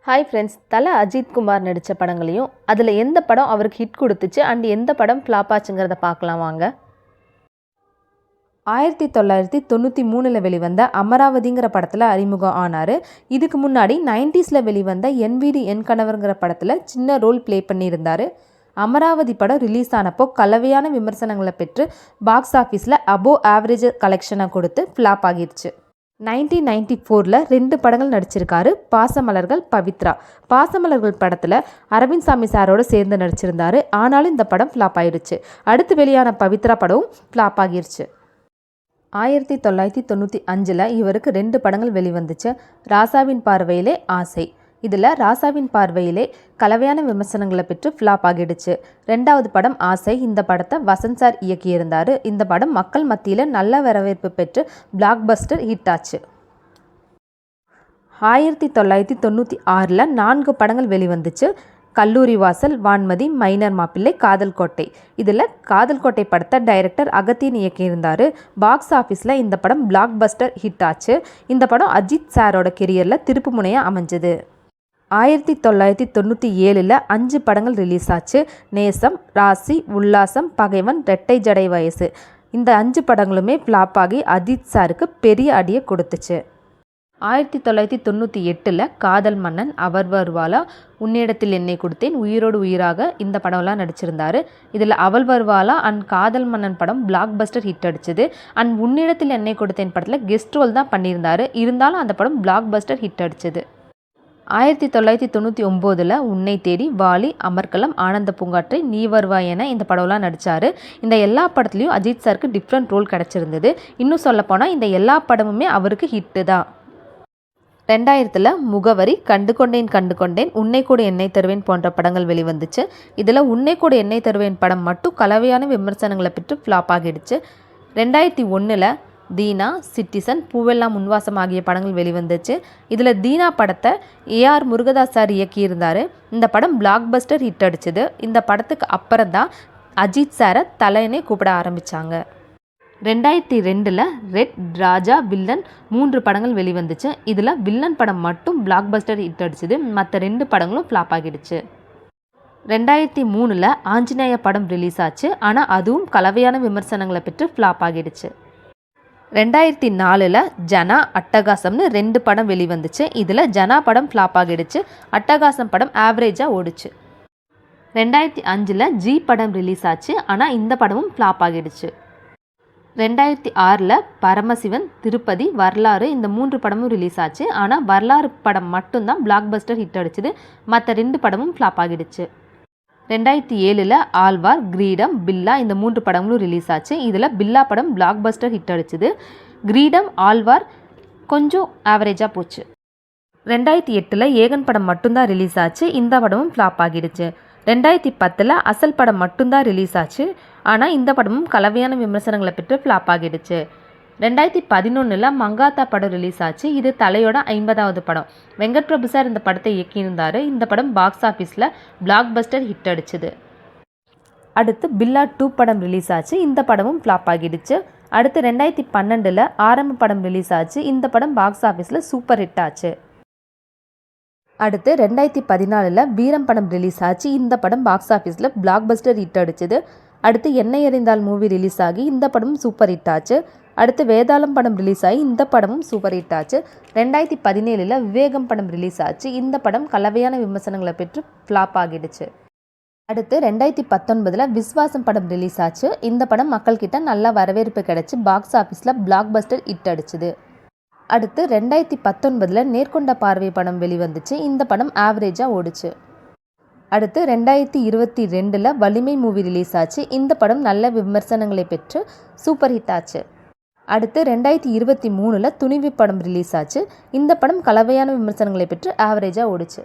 Hi friends, Thala Ajith Kumar நடித்த படங்களையும் அதில் எந்த படம் அவருக்கு ஹிட் கொடுத்துச்சு அண்ட் எந்த படம் ஃப்ளாப் ஆச்சுங்கிறத பார்க்கலாம் வாங்க. 1993 வெளிவந்த அமராவதிங்கிற படத்தில் அறிமுகம் ஆனார். இதுக்கு முன்னாடி 90s வெளிவந்த என் வீடு என் கணவருங்கிற படத்தில் சின்ன ரோல் ப்ளே பண்ணியிருந்தார். அமராவதி படம் ரிலீஸ் ஆனப்போ கலவையான விமர்சனங்களை பெற்று பாக்ஸ் ஆஃபீஸில் அபோவ் ஆவரேஜ் கலெக்ஷனை கொடுத்து ஃப்ளாப் ஆகிடுச்சு. 1994 2 படங்கள் நடிச்சிருக்காரு. பாசமலர்கள், பவித்ரா. பாசமலர்கள் படத்தில் அரவிந்த் சாமி சாரோடு சேர்ந்து நடிச்சிருந்தாரு. ஆனாலும் இந்த படம் ஃப்ளாப் ஆயிடுச்சு. அடுத்து வெளியான பவித்ரா படமும் ஃப்ளாப் ஆகிருச்சு. 1995 இவருக்கு 2 படங்கள் வெளிவந்துச்சு. ராசாவின் பார்வையிலே ஆசை. இதில் ராசாவின் பார்வையிலே கலவையான விமர்சனங்களை பெற்று ஃப்ளாப் ஆகிடுச்சு. 2வது படம் ஆசை. இந்த படத்தை வசந்த் சார் இயக்கியிருந்தார். இந்த படம் மக்கள் மத்தியில் நல்ல வரவேற்பு பெற்று பிளாக் பஸ்டர் ஹிட் ஆச்சு. 1996 4 படங்கள் வெளிவந்துச்சு. கல்லூரி வாசல், வான்மதி, மைனர் மாப்பிள்ளை, காதல் கோட்டை. இதில் காதல் கோட்டை படத்தை டைரக்டர் அகத்தியன் இயக்கியிருந்தார். பாக்ஸ் ஆஃபீஸில் இந்த படம் பிளாக் பஸ்டர் ஹிட் ஆச்சு. இந்த படம் அஜித் சாரோட கெரியரில் திருப்பு முனையாக அமைஞ்சது. 1997 5 படங்கள் ரிலீஸ் ஆச்சு. நேசம், ராசி, உல்லாசம், பகைவன், ரெட்டை ஜடை வயசு. இந்த 5 படங்களுமே ஃப்ளாப் ஆகி அஜித் சாருக்கு பெரிய அடியை கொடுத்துச்சு. 1998 காதல் மன்னன், அவர் வருவாளா, உன்னிடத்தில் என்னை கொடுத்தேன், உயிரோடு உயிராக இந்த படம்லாம் நடிச்சிருந்தார். இதில் அவள் வருவாளா அண்ட் காதல் மன்னன் படம் பிளாக் பஸ்டர் ஹிட் அடிச்சது. அண்ட் உன்னிடத்தில் என்னை கொடுத்தேன் படத்தில் கெஸ்ட் ரோல் தான் பண்ணியிருந்தார். இருந்தாலும் அந்த படம் பிளாக் பஸ்டர் ஹிட் அடிச்சது. 1999 உன்னை தேடி, வாலி, அமர்கலம், ஆனந்த பூங்காற்றை, நீ வருவாய் என இந்த படம்லாம் நடித்தார். இந்த எல்லா படத்துலையும் அஜித் சாருக்கு டிஃப்ரெண்ட் ரோல் கிடச்சிருந்தது. இன்னும் சொல்லப்போனால் இந்த எல்லா படமுமே அவருக்கு ஹிட்டு தான். 2000 முகவரி, கண்டு கொண்டேன், உன்னை கூட என்னை தருவேன் போன்ற படங்கள் வெளிவந்துச்சு. இதில் உன்னை கூட என்னை தருவேன் படம் மட்டும் கலவையான விமர்சனங்களை பெற்று ஃப்ளாப் ஆகிடுச்சு. 2001 தீனா, சிட்டிசன், பூவெல்லாம் முன்வாசம் ஆகிய படங்கள் வெளிவந்துச்சு. இதில் தீனா படத்தை ஏஆர் முருகதாஸ் சார் இயக்கியிருந்தார். இந்த படம் பிளாக் பஸ்டர் ஹிட் அடிச்சது. இந்த படத்துக்கு அப்புறம் தான் அஜித் சாரை தலையனே கூப்பிட ஆரம்பித்தாங்க. 2002 ரெட், ராஜா, வில்லன் 3 படங்கள் வெளிவந்துச்சு. இதில் வில்லன் படம் மட்டும் பிளாக் பஸ்டர் ஹிட் அடிச்சது. மற்ற 2 படங்களும் ஃப்ளாப் ஆகிடுச்சு. 2003 ஆஞ்சநேய படம் ரிலீஸ் ஆச்சு. ஆனால் அதுவும் கலவையான விமர்சனங்களை பெற்று ஃப்ளாப் ஆகிடுச்சு. 2004 ஜனா, அட்டகாசம்னு 2 படம் வெளிவந்துச்சு. இதில் ஜனா படம் ஃப்ளாப் ஆகிடுச்சு. அட்டகாசம் படம் ஆவரேஜாக ஓடிச்சு. 2005 ஜி படம் ரிலீஸ் ஆச்சு. ஆனால் இந்த படமும் ஃப்ளாப் ஆகிடுச்சு. 2006 பரமசிவன், திருப்பதி, வரலாறு இந்த 3 படமும் ரிலீஸ் ஆச்சு. ஆனால் வரலாறு படம் மட்டும்தான் பிளாக் பஸ்டர் ஹிட் அடிச்சது. மற்ற 2 படமும் ஃப்ளாப் ஆகிடுச்சு. 2007 ஆழ்வார், கிரீடம், பில்லா இந்த 3 படங்களும் ரிலீஸ் ஆச்சு. இதில் பில்லா படம் பிளாக் பஸ்டர் ஹிட் அடிச்சது. கிரீடம், ஆழ்வார் கொஞ்சம் ஆவரேஜாக போச்சு. 2008 ஏகன் படம் மட்டும்தான் ரிலீஸ் ஆச்சு. இந்த படமும் ஃப்ளாப் ஆகிடுச்சு. 2010 அசல் படம் மட்டும்தான் ரிலீஸ் ஆச்சு. ஆனால் இந்த படமும் கலவையான விமர்சனங்களை பெற்று ஃப்ளாப் ஆகிடுச்சு. 2011 மங்காத்தா படம் ரிலீஸ் ஆச்சு. இது தலையோட 50வது படம். வெங்கட் பிரபு சார் இந்த படத்தை இயக்கியிருந்தார். இந்த படம் பாக்ஸ் ஆஃபீஸில் பிளாக் பஸ்டர் ஹிட் அடிச்சது. அடுத்து பில்லா 2 படம் ரிலீஸ் ஆச்சு. இந்த படமும் ஃப்ளாப் ஆகிடுச்சு. அடுத்து 2012 ஆரம்ப படம் ரிலீஸ் ஆச்சு. இந்த படம் பாக்ஸ் ஆஃபீஸில் சூப்பர் ஹிட் ஆச்சு. அடுத்து 2014 வீரம் படம் ரிலீஸ் ஆச்சு. இந்த படம் பாக்ஸ் ஆஃபீஸில் பிளாக் பஸ்டர் ஹிட் அடிச்சது. அடுத்து என்னை அறிந்தால் மூவி ரிலீஸ் ஆகி இந்த படமும் சூப்பர் ஹிட் ஆச்சு. அடுத்து வேதாளம் படம் ரிலீஸ் ஆகி இந்த படமும் சூப்பர் ஹிட் ஆச்சு. 2017 விவேகம் படம் ரிலீஸ் ஆச்சு. இந்த படம் கலவையான விமர்சனங்களை பெற்று ஃப்ளாப் ஆகிடுச்சு. அடுத்து 2019 விஸ்வாசம் படம் ரிலீஸ் ஆச்சு. இந்த படம் மக்கள்கிட்ட நல்ல வரவேற்பு கிடைச்சி பாக்ஸ் ஆஃபீஸில் பிளாக் பஸ்டர் ஹிட் அடிச்சுது. அடுத்து 2019 நேர்கொண்ட பார்வை படம் வெளிவந்துச்சு. இந்த படம் ஆவரேஜாக ஓடிச்சு. அடுத்து 2022 வலிமை மூவி ரிலீஸ் ஆச்சு. இந்த படம் நல்ல விமர்சனங்களை பெற்று சூப்பர் ஹிட் ஆச்சு. அடுத்து 2023 துணிவு படம் ரிலீஸ் ஆச்சு. இந்த படம் கலவையான விமர்சனங்களை பெற்று ஆவரேஜாக ஓடிச்சு.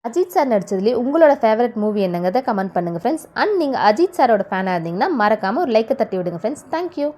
அஜித் சார் நடிச்சதுலேயே உங்களோட ஃபேவரட் மூவி என்னங்கிறத கமெண்ட் பண்ணுங்கள் ஃப்ரெண்ட்ஸ். அண்ட் நீங்கள் அஜித் சாரோட ஃபேனாக இருந்தீங்கன்னா மறக்காமல் ஒரு லைக்கை தட்டி விடுங்க ஃப்ரெண்ட்ஸ். தேங்க்யூ.